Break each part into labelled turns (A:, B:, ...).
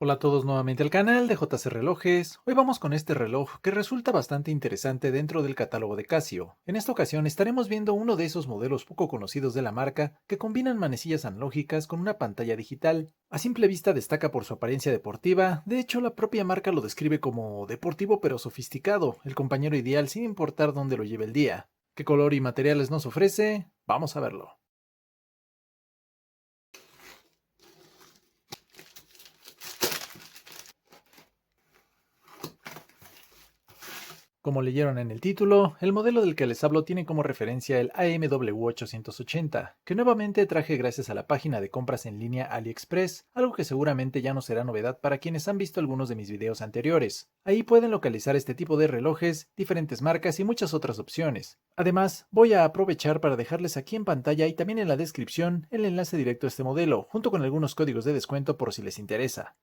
A: Hola a todos nuevamente al canal de JC Relojes. Hoy vamos con este reloj que resulta bastante interesante dentro del catálogo de Casio. En esta ocasión estaremos viendo uno de esos modelos poco conocidos de la marca que combinan manecillas analógicas con una pantalla digital. A simple vista destaca por su apariencia deportiva, de hecho la propia marca lo describe como deportivo pero sofisticado, el compañero ideal sin importar dónde lo lleve el día. ¿Qué color y materiales nos ofrece? Vamos a verlo. Como leyeron en el título, el modelo del que les hablo tiene como referencia el AMW880, que nuevamente traje gracias a la página de compras en línea AliExpress, algo que seguramente ya no será novedad para quienes han visto algunos de mis videos anteriores. Ahí pueden localizar este tipo de relojes, diferentes marcas y muchas otras opciones. Además, voy a aprovechar para dejarles aquí en pantalla y también en la descripción el enlace directo a este modelo, junto con algunos códigos de descuento por si les interesa.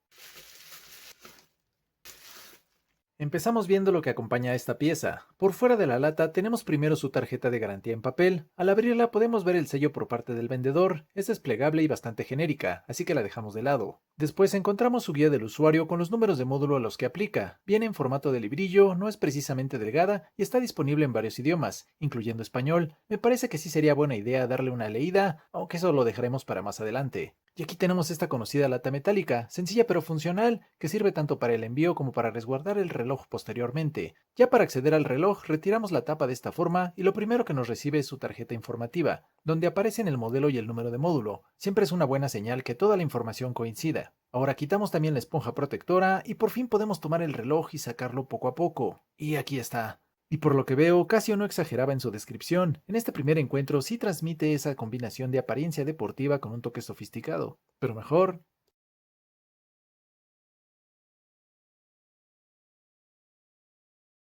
A: Empezamos viendo lo que acompaña a esta pieza. Por fuera de la lata tenemos primero su tarjeta de garantía en papel. Al abrirla podemos ver el sello por parte del vendedor. Es desplegable y bastante genérica, así que la dejamos de lado. Después encontramos su guía del usuario con los números de módulo a los que aplica. Viene en formato de librillo, no es precisamente delgada y está disponible en varios idiomas, incluyendo español. Me parece que sí sería buena idea darle una leída, aunque eso lo dejaremos para más adelante. Y aquí tenemos esta conocida lata metálica, sencilla pero funcional, que sirve tanto para el envío como para resguardar el reloj posteriormente. Ya para acceder al reloj, retiramos la tapa de esta forma y lo primero que nos recibe es su tarjeta informativa, donde aparecen el modelo y el número de módulo. Siempre es una buena señal que toda la información coincida. Ahora quitamos también la esponja protectora y por fin podemos tomar el reloj y sacarlo poco a poco. Y aquí está. Y por lo que veo, Casio no exageraba en su descripción. En este primer encuentro sí transmite esa combinación de apariencia deportiva con un toque sofisticado. Pero mejor,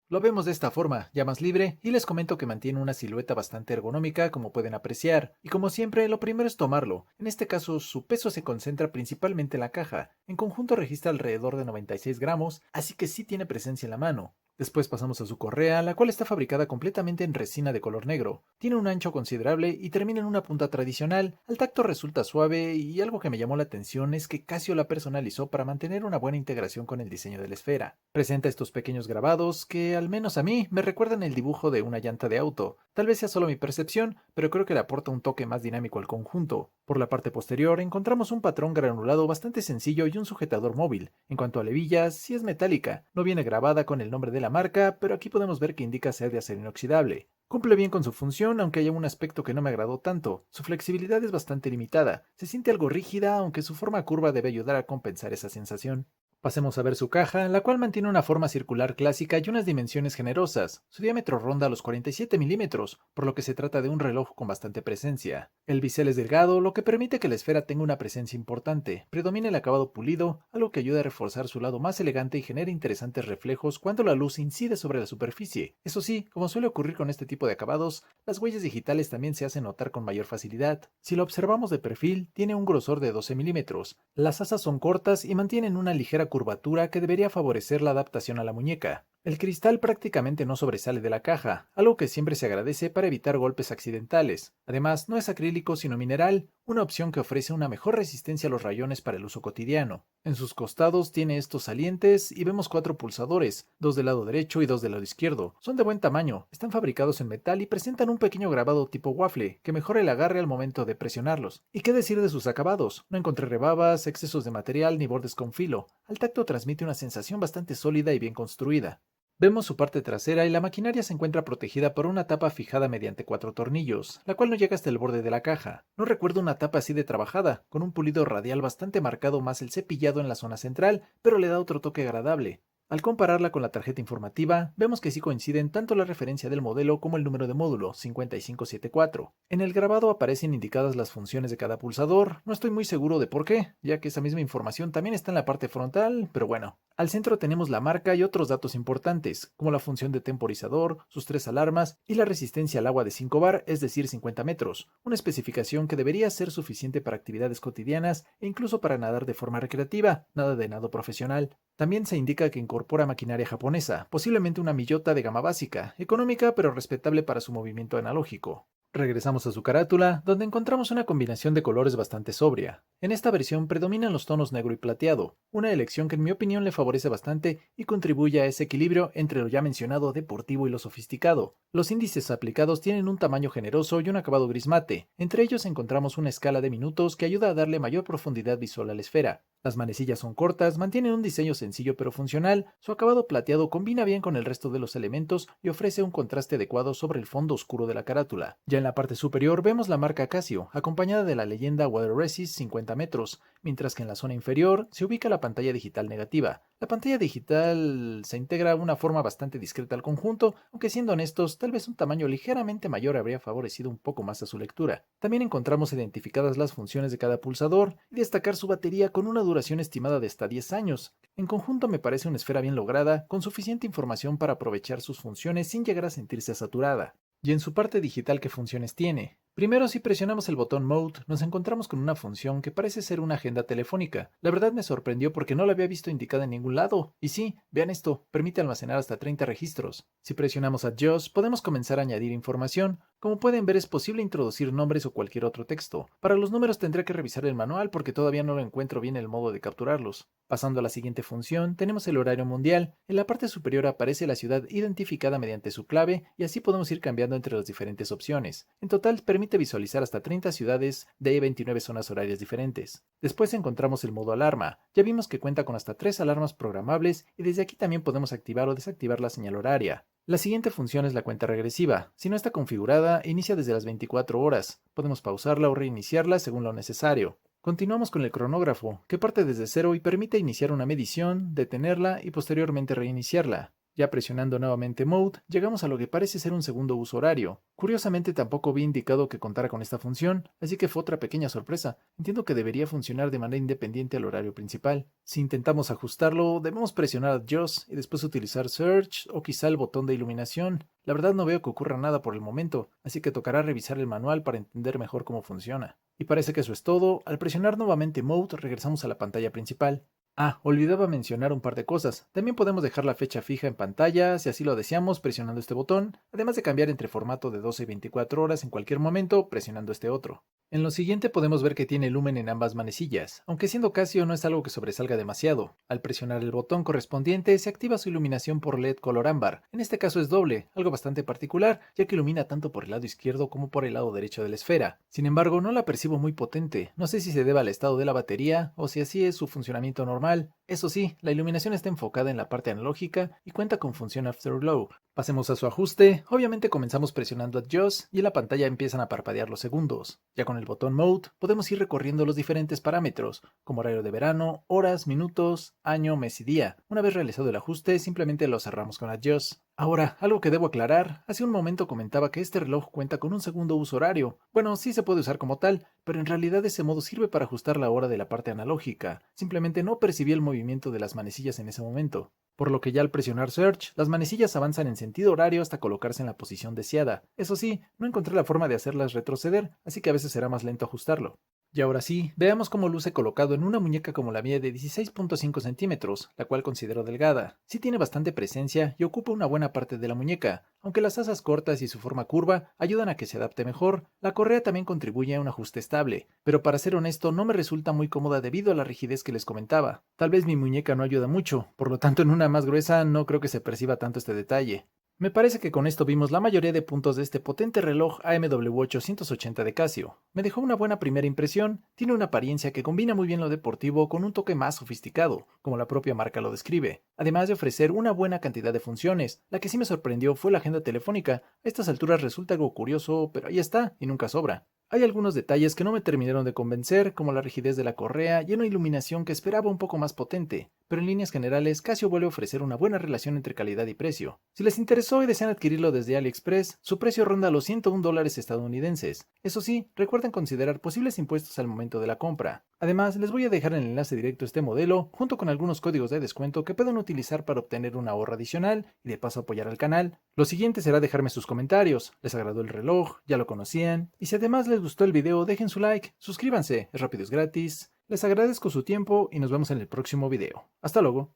A: lo vemos de esta forma, ya más libre, y les comento que mantiene una silueta bastante ergonómica como pueden apreciar, y como siempre lo primero es tomarlo, en este caso su peso se concentra principalmente en la caja, en conjunto registra alrededor de 96 gramos, así que sí tiene presencia en la mano. Después pasamos a su correa, la cual está fabricada completamente en resina de color negro. Tiene un ancho considerable y termina en una punta tradicional. Al tacto resulta suave y algo que me llamó la atención es que Casio la personalizó para mantener una buena integración con el diseño de la esfera. Presenta estos pequeños grabados que, al menos a mí, me recuerdan el dibujo de una llanta de auto. Tal vez sea solo mi percepción, pero creo que le aporta un toque más dinámico al conjunto. Por la parte posterior encontramos un patrón granulado bastante sencillo y un sujetador móvil. En cuanto a la hebilla, sí es metálica, no viene grabada con el nombre de la marca, pero aquí podemos ver que indica ser de acero inoxidable. Cumple bien con su función, aunque haya un aspecto que no me agradó tanto. Su flexibilidad es bastante limitada. Se siente algo rígida, aunque su forma curva debe ayudar a compensar esa sensación. Pasemos a ver su caja, la cual mantiene una forma circular clásica y unas dimensiones generosas. Su diámetro ronda los 47 milímetros, por lo que se trata de un reloj con bastante presencia. El bisel es delgado, lo que permite que la esfera tenga una presencia importante. Predomina el acabado pulido, algo que ayuda a reforzar su lado más elegante y genera interesantes reflejos cuando la luz incide sobre la superficie. Eso sí, como suele ocurrir con este tipo de acabados, las huellas digitales también se hacen notar con mayor facilidad. Si lo observamos de perfil, tiene un grosor de 12 milímetros. Las asas son cortas y mantienen una ligera curvatura que debería favorecer la adaptación a la muñeca. El cristal prácticamente no sobresale de la caja, algo que siempre se agradece para evitar golpes accidentales. Además, no es acrílico sino mineral, una opción que ofrece una mejor resistencia a los rayones para el uso cotidiano. En sus costados tiene estos salientes y vemos 4 pulsadores, 2 del lado derecho y 2 del lado izquierdo. Son de buen tamaño, están fabricados en metal y presentan un pequeño grabado tipo waffle, que mejora el agarre al momento de presionarlos. ¿Y qué decir de sus acabados? No encontré rebabas, excesos de material ni bordes con filo. Al tacto transmite una sensación bastante sólida y bien construida. Vemos su parte trasera y la maquinaria se encuentra protegida por una tapa fijada mediante 4 tornillos, la cual no llega hasta el borde de la caja. No recuerdo una tapa así de trabajada, con un pulido radial bastante marcado más el cepillado en la zona central, pero le da otro toque agradable. Al compararla con la tarjeta informativa, vemos que sí coinciden tanto la referencia del modelo como el número de módulo, 5574. En el grabado aparecen indicadas las funciones de cada pulsador, no estoy muy seguro de por qué, ya que esa misma información también está en la parte frontal, pero bueno. Al centro tenemos la marca y otros datos importantes, como la función de temporizador, sus 3 alarmas y la resistencia al agua de 5 bar, es decir 50 metros, una especificación que debería ser suficiente para actividades cotidianas e incluso para nadar de forma recreativa, nada de nado profesional. También se indica que incorpora maquinaria japonesa, posiblemente una Miyota de gama básica, económica pero respetable para su movimiento analógico. Regresamos a su carátula, donde encontramos una combinación de colores bastante sobria. En esta versión predominan los tonos negro y plateado, una elección que en mi opinión le favorece bastante y contribuye a ese equilibrio entre lo ya mencionado deportivo y lo sofisticado. Los índices aplicados tienen un tamaño generoso y un acabado gris mate. Entre ellos encontramos una escala de minutos que ayuda a darle mayor profundidad visual a la esfera. Las manecillas son cortas, mantienen un diseño sencillo pero funcional, su acabado plateado combina bien con el resto de los elementos y ofrece un contraste adecuado sobre el fondo oscuro de la carátula. Ya en la parte superior vemos la marca Casio, acompañada de la leyenda Water Resist 50 metros, mientras que en la zona inferior se ubica la pantalla digital negativa. La pantalla digital se integra de una forma bastante discreta al conjunto, aunque siendo honestos, tal vez un tamaño ligeramente mayor habría favorecido un poco más a su lectura. También encontramos identificadas las funciones de cada pulsador y destacar su batería con una duración estimada de hasta 10 años. En conjunto me parece una esfera bien lograda, con suficiente información para aprovechar sus funciones sin llegar a sentirse saturada. Y en su parte digital, ¿qué funciones tiene? Primero, si presionamos el botón Mode, nos encontramos con una función que parece ser una agenda telefónica. La verdad me sorprendió porque no la había visto indicada en ningún lado. Y sí, vean esto, permite almacenar hasta 30 registros. Si presionamos Adjust, podemos comenzar a añadir información. Como pueden ver, es posible introducir nombres o cualquier otro texto. Para los números tendré que revisar el manual porque todavía no lo encuentro bien el modo de capturarlos. Pasando a la siguiente función, tenemos el horario mundial. En la parte superior aparece la ciudad identificada mediante su clave y así podemos ir cambiando entre las diferentes opciones. En total, permite visualizar hasta 30 ciudades de 29 zonas horarias diferentes. Después encontramos el modo alarma. Ya vimos que cuenta con hasta 3 alarmas programables y desde aquí también podemos activar o desactivar la señal horaria. La siguiente función es la cuenta regresiva. Si no está configurada, inicia desde las 24 horas. Podemos pausarla o reiniciarla según lo necesario. Continuamos con el cronógrafo, que parte desde cero y permite iniciar una medición, detenerla y posteriormente reiniciarla. Ya presionando nuevamente Mode, llegamos a lo que parece ser un segundo uso horario. Curiosamente tampoco vi indicado que contara con esta función, así que fue otra pequeña sorpresa. Entiendo que debería funcionar de manera independiente al horario principal. Si intentamos ajustarlo, debemos presionar Adjust y después utilizar Search o quizá el botón de iluminación. La verdad no veo que ocurra nada por el momento, así que tocará revisar el manual para entender mejor cómo funciona. Y parece que eso es todo. Al presionar nuevamente Mode, regresamos a la pantalla principal. Ah, olvidaba mencionar un par de cosas. También podemos dejar la fecha fija en pantalla si así lo deseamos presionando este botón, además de cambiar entre formato de 12 y 24 horas en cualquier momento presionando este otro. En lo siguiente podemos ver que tiene lumen en ambas manecillas, aunque siendo Casio no es algo que sobresalga demasiado. Al presionar el botón correspondiente se activa su iluminación por LED color ámbar. En este caso es doble, algo bastante particular, ya que ilumina tanto por el lado izquierdo como por el lado derecho de la esfera. Sin embargo, no la percibo muy potente. No sé si se debe al estado de la batería o si así es su funcionamiento normal. Eso sí, la iluminación está enfocada en la parte analógica y cuenta con función Afterglow. Pasemos a su ajuste. Obviamente comenzamos presionando Adjust y en la pantalla empiezan a parpadear los segundos. Ya con el botón Mode podemos ir recorriendo los diferentes parámetros, como horario de verano, horas, minutos, año, mes y día. Una vez realizado el ajuste, simplemente lo cerramos con Adjust. Ahora, algo que debo aclarar, hace un momento comentaba que este reloj cuenta con un segundo uso horario. Bueno, sí se puede usar como tal, pero en realidad ese modo sirve para ajustar la hora de la parte analógica. Simplemente no percibí el movimiento de las manecillas en ese momento. Por lo que ya al presionar Search, las manecillas avanzan en sentido horario hasta colocarse en la posición deseada. Eso sí, no encontré la forma de hacerlas retroceder, así que a veces será más lento ajustarlo. Y ahora sí, veamos cómo luce colocado en una muñeca como la mía de 16.5 centímetros, la cual considero delgada. Sí tiene bastante presencia y ocupa una buena parte de la muñeca, aunque las asas cortas y su forma curva ayudan a que se adapte mejor. La correa también contribuye a un ajuste estable, pero para ser honesto no me resulta muy cómoda debido a la rigidez que les comentaba. Tal vez mi muñeca no ayuda mucho, por lo tanto en una más gruesa no creo que se perciba tanto este detalle. Me parece que con esto vimos la mayoría de puntos de este potente reloj AMW 880 de Casio. Me dejó una buena primera impresión, tiene una apariencia que combina muy bien lo deportivo con un toque más sofisticado, como la propia marca lo describe, además de ofrecer una buena cantidad de funciones. La que sí me sorprendió fue la agenda telefónica. A estas alturas resulta algo curioso, pero ahí está, y nunca sobra. Hay algunos detalles que no me terminaron de convencer, como la rigidez de la correa y una iluminación que esperaba un poco más potente, pero en líneas generales Casio vuelve a ofrecer una buena relación entre calidad y precio. Si les interesó y desean adquirirlo desde AliExpress, su precio ronda los $101 estadounidenses. Eso sí, recuerden considerar posibles impuestos al momento de la compra. Además, les voy a dejar el enlace directo a este modelo, junto con algunos códigos de descuento que pueden utilizar para obtener un ahorro adicional y de paso apoyar al canal. Lo siguiente será dejarme sus comentarios. ¿Les agradó el reloj? ¿Ya lo conocían? Y si además les gustó el video, dejen su like, suscríbanse, es rápido, es gratis. Les agradezco su tiempo y nos vemos en el próximo video. Hasta luego.